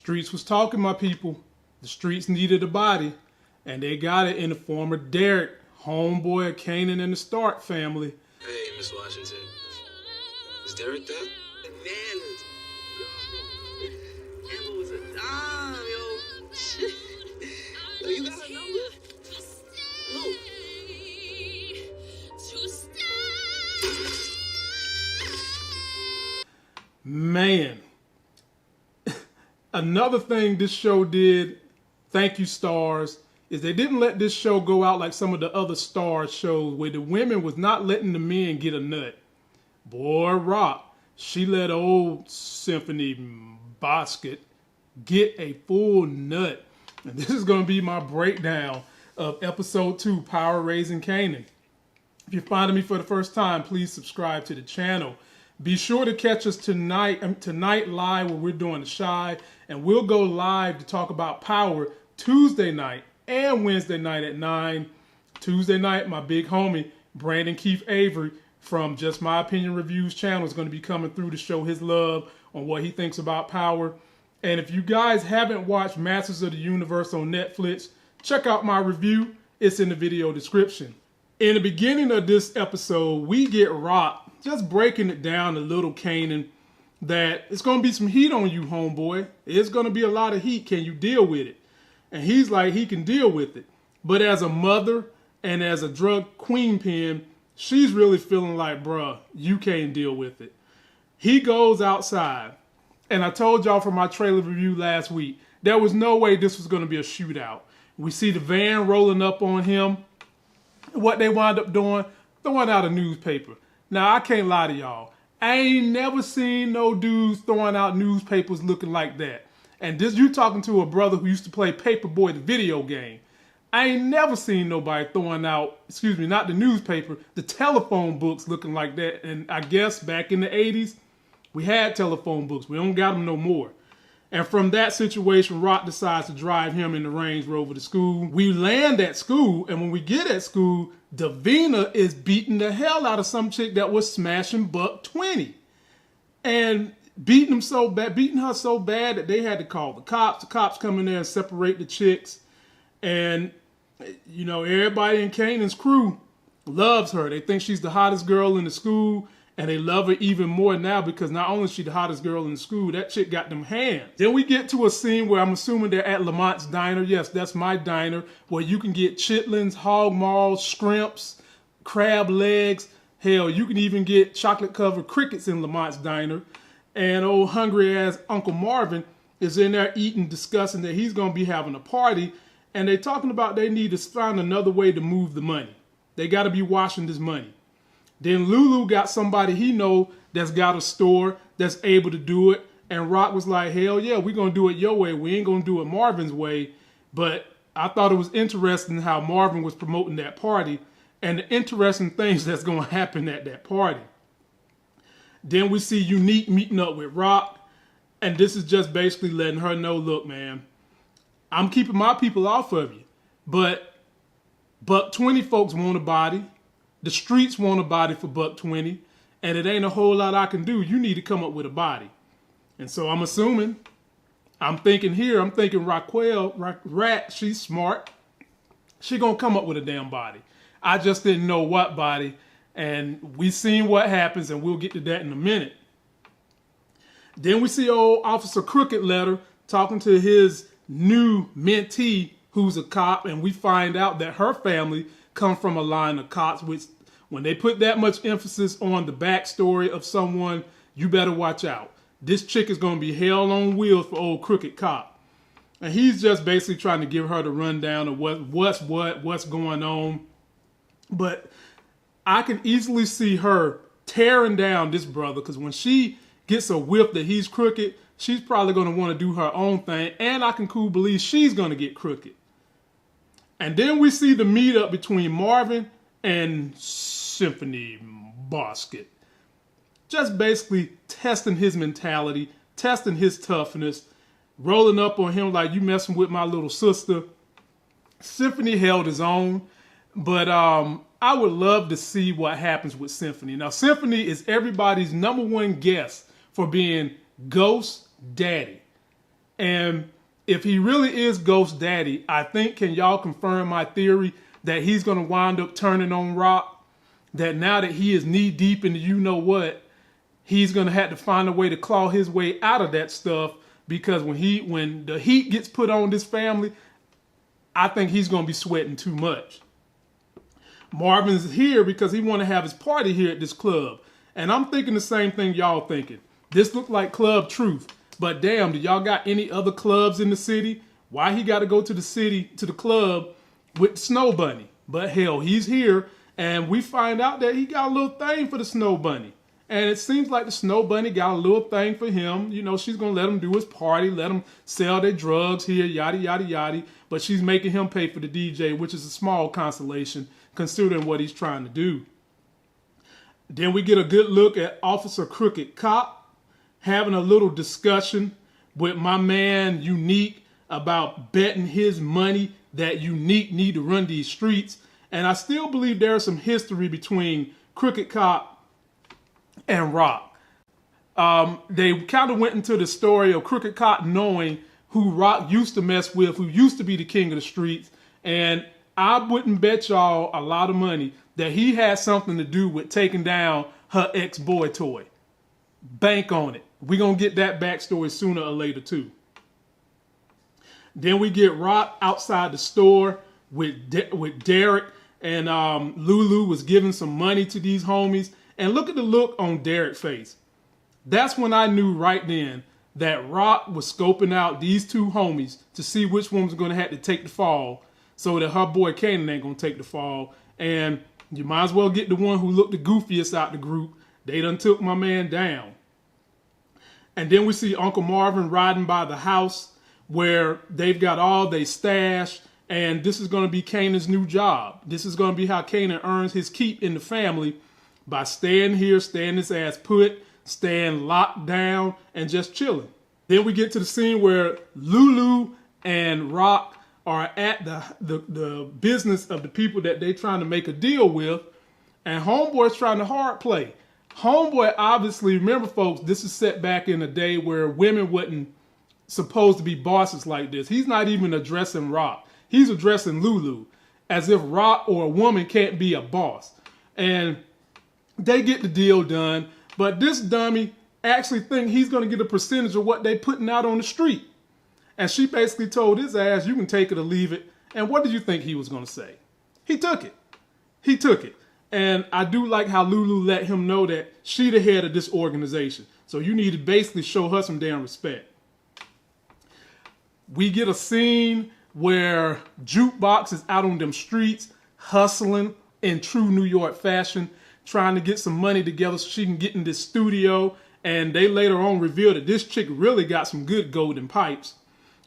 Streets was talking, my people. The streets needed a body, and they got it in the form of Derek, homeboy of Kanan and the Stark family. Hey, Miss Washington. Is Derek there? Bananas. Yo, Amber was a dime, yo. Shit. Yo, you got her number? Who? Man. Another thing this show did, thank you stars, is they didn't let this show go out like some of the other Stars shows where the women was not letting the men get a nut. Boy, Rock, she let old Symphony Basket get a full nut. And this is going to be my breakdown of episode 2, Power Raising Kanan. If you're finding me for the first time, please subscribe to the channel. Be sure to catch us tonight live where we're doing the Shy, and we'll go live to talk about Power Tuesday night and Wednesday night at 9. Tuesday night, my big homie, Brandon Keith Avery from Just My Opinion Reviews channel is going to be coming through to show his love on what he thinks about Power. And if you guys haven't watched Masters of the Universe on Netflix, check out my review. It's in the video description. In the beginning of this episode, we get Rock just breaking it down to little Kanan that it's going to be some heat on you, homeboy. It's going to be a lot of heat. Can you deal with it? And he's like, he can deal with it. But as a mother and as a drug queen pin, she's really feeling like, bruh, you can't deal with it. He goes outside. And I told y'all from my trailer review last week, there was no way this was going to be a shootout. We see the van rolling up on him. What they wind up doing, throwing out a newspaper. Now, I can't lie to y'all. I ain't never seen no dudes throwing out newspapers looking like that. And this, you talking to a brother who used to play Paperboy, the video game. I ain't never seen nobody throwing out, excuse me, not the newspaper, the telephone books looking like that. And I guess back in the 80s, we had telephone books. We don't got them no more. And from that situation, Rock decides to drive him in the Range Rover to school. We land at school, and when we get at school, Davina is beating the hell out of some chick that was smashing Buck 20. And beating her so bad that they had to call the cops. The cops come in there and separate the chicks. And, you know, everybody in Kanan's crew loves her. They think she's the hottest girl in the school. And they love her even more now because not only is she the hottest girl in the school, that chick got them hands. Then we get to a scene where I'm assuming they're at Lamont's diner. Yes, that's my diner, where you can get chitlins, hog maws, shrimps, crab legs. Hell, you can even get chocolate-covered crickets in Lamont's diner. And old hungry-ass Uncle Marvin is in there eating, discussing that he's going to be having a party. And they're talking about they need to find another way to move the money. They got to be washing this money. Then Lulu got somebody he know that's got a store that's able to do it. And Rock was like, hell yeah, we're going to do it your way. We ain't going to do it Marvin's way. But I thought it was interesting how Marvin was promoting that party and the interesting things that's going to happen at that party. Then we see Unique meeting up with Rock. And this is just basically letting her know, look, man, I'm keeping my people off of you. But Buck 20 folks want a body. The streets want a body for Buck 20, and it ain't a whole lot I can do. You need to come up with a body. And so I'm thinking Raquel, Rat, she's smart. She gonna come up with a damn body. I just didn't know what body, and we seen what happens, and we'll get to that in a minute. Then we see old Officer Crooked Letter talking to his new mentee, who's a cop, and we find out that her family come from a line of cops, which when they put that much emphasis on the backstory of someone, you better watch out. This chick is going to be hell on wheels for old Crooked Cop. And he's just basically trying to give her the rundown of what's going on. But I can easily see her tearing down this brother, because when she gets a whiff that he's crooked, she's probably going to want to do her own thing. And I can cool believe she's going to get crooked. And then we see the meetup between Marvin and Symphony Basket. Just basically testing his mentality, testing his toughness, rolling up on him like, you messing with my little sister. Symphony held his own, but I would love to see what happens with Symphony. Now, Symphony is everybody's #1 guest for being Ghost Daddy. And if he really is Ghost Daddy, I think, can y'all confirm my theory that he's going to wind up turning on Rock? That now that he is knee deep into you know what, he's going to have to find a way to claw his way out of that stuff, because when the heat gets put on this family, I think he's going to be sweating too much. Marvin's here because he want to have his party here at this club. And I'm thinking the same thing y'all thinking. This look like Club Truth. But damn, do y'all got any other clubs in the city? Why he got to go to the city, to the club with Snow Bunny? But hell, he's here. And we find out that he got a little thing for the Snow Bunny. And it seems like the Snow Bunny got a little thing for him. You know, she's going to let him do his party, let him sell their drugs here, yada, yada, yada. But she's making him pay for the DJ, which is a small consolation considering what he's trying to do. Then we get a good look at Officer Crooked Cop having a little discussion with my man Unique about betting his money that Unique need to run these streets. And I still believe there is some history between Crooked Cop and Rock. They kind of went into the story of Crooked Cop knowing who Rock used to mess with, who used to be the king of the streets. And I wouldn't bet y'all a lot of money that he had something to do with taking down her ex-boy toy. Bank on it. We're going to get that backstory sooner or later too. Then we get Rock outside the store with Derek, and Lulu was giving some money to these homies. And look at the look on Derek's face. That's when I knew right then that Rock was scoping out these two homies to see which one was going to have to take the fall, so that her boy Kanan ain't going to take the fall. And you might as well get the one who looked the goofiest out the group. They done took my man down. And then we see Uncle Marvin riding by the house where they've got all they stash. And this is going to be Kanan's new job. This is going to be how Kanan earns his keep in the family, by staying here, staying his ass put, staying locked down, and just chilling. Then we get to the scene where Lulu and Rock are at the business of the people that they trying to make a deal with, and Homeboy's trying to hard play. Homeboy, obviously, remember folks, this is set back in a day where women wasn't supposed to be bosses like this. He's not even addressing Rock. He's addressing Lulu, as if Rock or a woman can't be a boss. And they get the deal done, but this dummy actually think he's going to get a percentage of what they putting out on the street. And she basically told his ass, you can take it or leave it. And what did you think he was going to say? He took it. He took it. And I do like how Lulu let him know that she the head of this organization. So you need to basically show her some damn respect. We get a scene where Jukebox is out on them streets, hustling in true New York fashion, trying to get some money together so she can get in this studio. And they later on reveal that this chick really got some good golden pipes.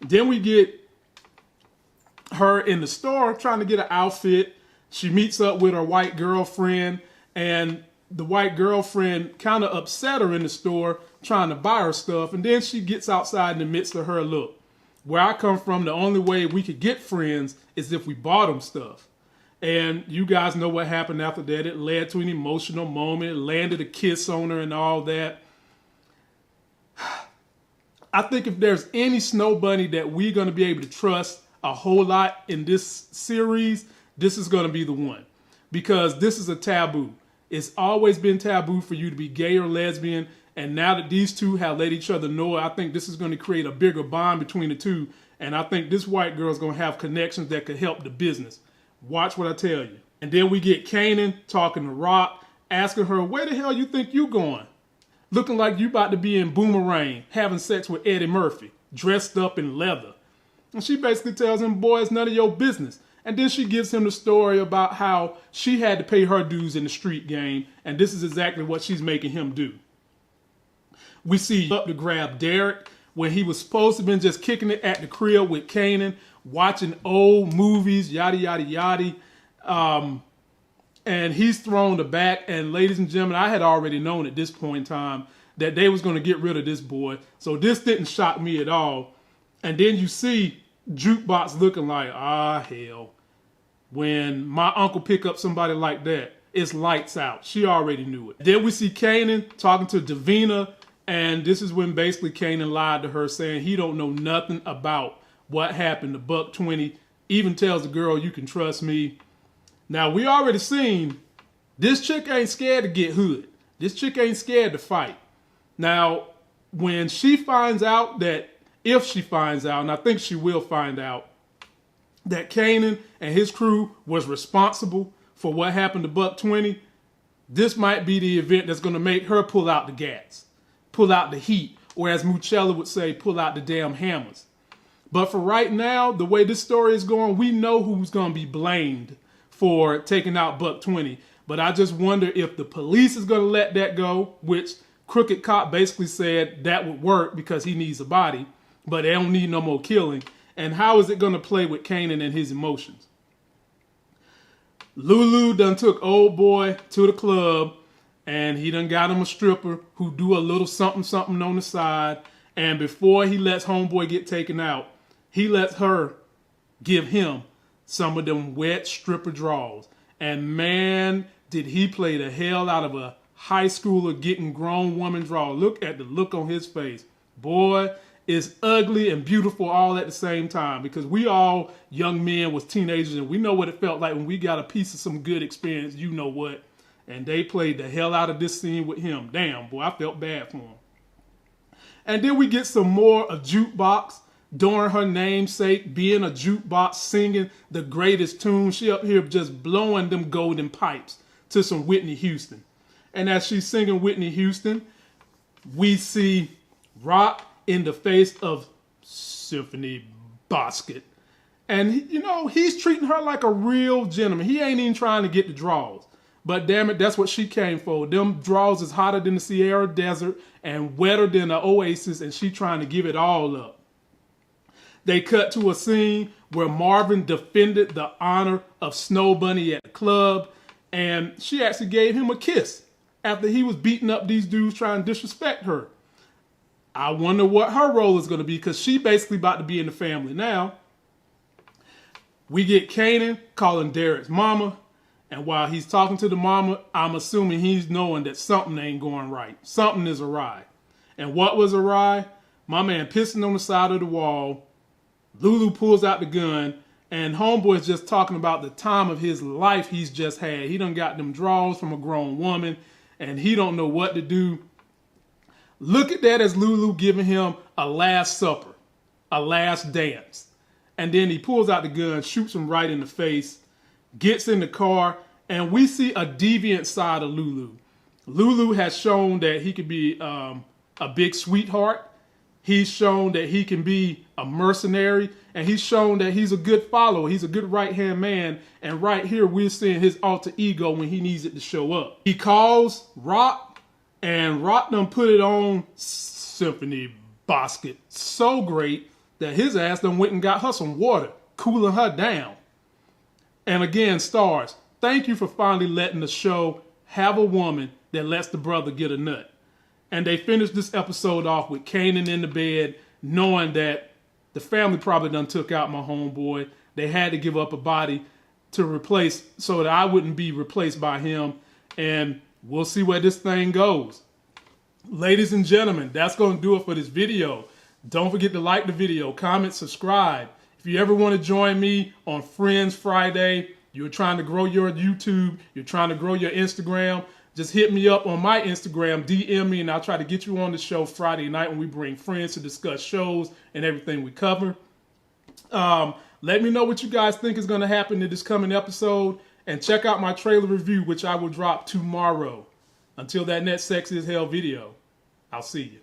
Then we get her in the store trying to get an outfit. She meets up with her white girlfriend, and the white girlfriend kind of upset her in the store trying to buy her stuff. And then she gets outside and admits to her, look, where I come from, the only way we could get friends is if we bought them stuff. And you guys know what happened after that. It led to an emotional moment. It landed a kiss on her and all that. I think if there's any Snow Bunny that we're going to be able to trust a whole lot in this series, this is going to be the one. Because this is a taboo. It's always been taboo for you to be gay or lesbian. And now that these two have let each other know, I think this is going to create a bigger bond between the two. And I think this white girl is going to have connections that could help the business. Watch what I tell you. And then we get Kanan talking to Rock, asking her, where the hell you think you going? Looking like you about to be in Boomerang, having sex with Eddie Murphy, dressed up in leather. And she basically tells him, boy, it's none of your business. And then she gives him the story about how she had to pay her dues in the street game. And this is exactly what she's making him do. We see up to grab Derek when he was supposed to have been just kicking it at the crib with Kanan, watching old movies, yada, yada, yada. And he's thrown the back. And ladies and gentlemen, I had already known at this point in time that they was going to get rid of this boy. So this didn't shock me at all. And then you see Jukebox looking like, ah, hell. When my uncle pick up somebody like that, it's lights out. She already knew it. Then we see Kanan talking to Davina And this is when basically Kanan lied to her, saying he don't know nothing about what happened to Buck 20. Even tells the girl, you can trust me. Now, we already seen this chick ain't scared to get hood. This chick ain't scared to fight. Now, when she finds out that, if she finds out, and I think she will find out, that Kanan and his crew was responsible for what happened to Buck 20, this might be the event that's going to make her pull out the gats, pull out the heat, or as Moochie would say, pull out the damn hammers. But for right now, the way this story is going, we know who's going to be blamed for taking out Buck 20. But I just wonder if the police is going to let that go, which Crooked Cop basically said that would work because he needs a body, but they don't need no more killing. And how is it going to play with Kanan and his emotions? Lulu done took old boy to the club, and he done got him a stripper who do a little something something on the side. And before he lets homeboy get taken out, he lets her give him some of them wet stripper draws. And man, did he play the hell out of a high schooler getting grown woman draw. Look at the look on his face. Boy, it's ugly and beautiful all at the same time, because we all young men was teenagers and we know what it felt like when we got a piece of some good experience, you know what. And they played the hell out of this scene with him. Damn, boy, I felt bad for him. And then we get some more of Jukebox during her namesake, being a jukebox, singing the greatest tune. She up here just blowing them golden pipes to some Whitney Houston. And as she's singing Whitney Houston, we see Rock in the face of Symphony Basket. And, you know, he's treating her like a real gentleman. He ain't even trying to get the draws. But damn it, that's what she came for. Them draws is hotter than the Sierra Desert and wetter than the Oasis, and she trying to give it all up. They cut to a scene where Marvin defended the honor of Snow Bunny at the club, and she actually gave him a kiss after he was beating up these dudes trying to disrespect her. I wonder what her role is going to be, because she basically about to be in the family now. We get Kanan calling Derek's mama, and while he's talking to the mama, I'm assuming he's knowing that something ain't going right. Something is awry. And what was awry? My man pissing on the side of the wall. Lulu pulls out the gun, and homeboy's just talking about the time of his life he's just had. He done got them draws from a grown woman, and he don't know what to do. Look at that as Lulu giving him a last supper, a last dance. And then he pulls out the gun, shoots him right in the face, gets in the car, and we see a deviant side of Lulu. Lulu has shown that he could be a big sweetheart. He's shown that he can be a mercenary, and he's shown that he's a good follower. He's a good right-hand man, and right here we're seeing his alter ego when he needs it to show up. He calls Rock, and Rock done put it on Symphony Basket so great that his ass done went and got her some water, cooling her down. And again, stars, thank you for finally letting the show have a woman that lets the brother get a nut. And they finished this episode off with Kanan in the bed, knowing that the family probably done took out my homeboy. They had to give up a body to replace, so that I wouldn't be replaced by him. And we'll see where this thing goes. Ladies and gentlemen, that's going to do it for this video. Don't forget to like the video, comment, subscribe. If you ever want to join me on Friends Friday, you're trying to grow your YouTube, you're trying to grow your Instagram, just hit me up on my Instagram, DM me, and I'll try to get you on the show Friday night when we bring friends to discuss shows and everything we cover. Let me know what you guys think is going to happen in this coming episode, and check out my trailer review, which I will drop tomorrow. Until that next Sex is Hell video, I'll see you.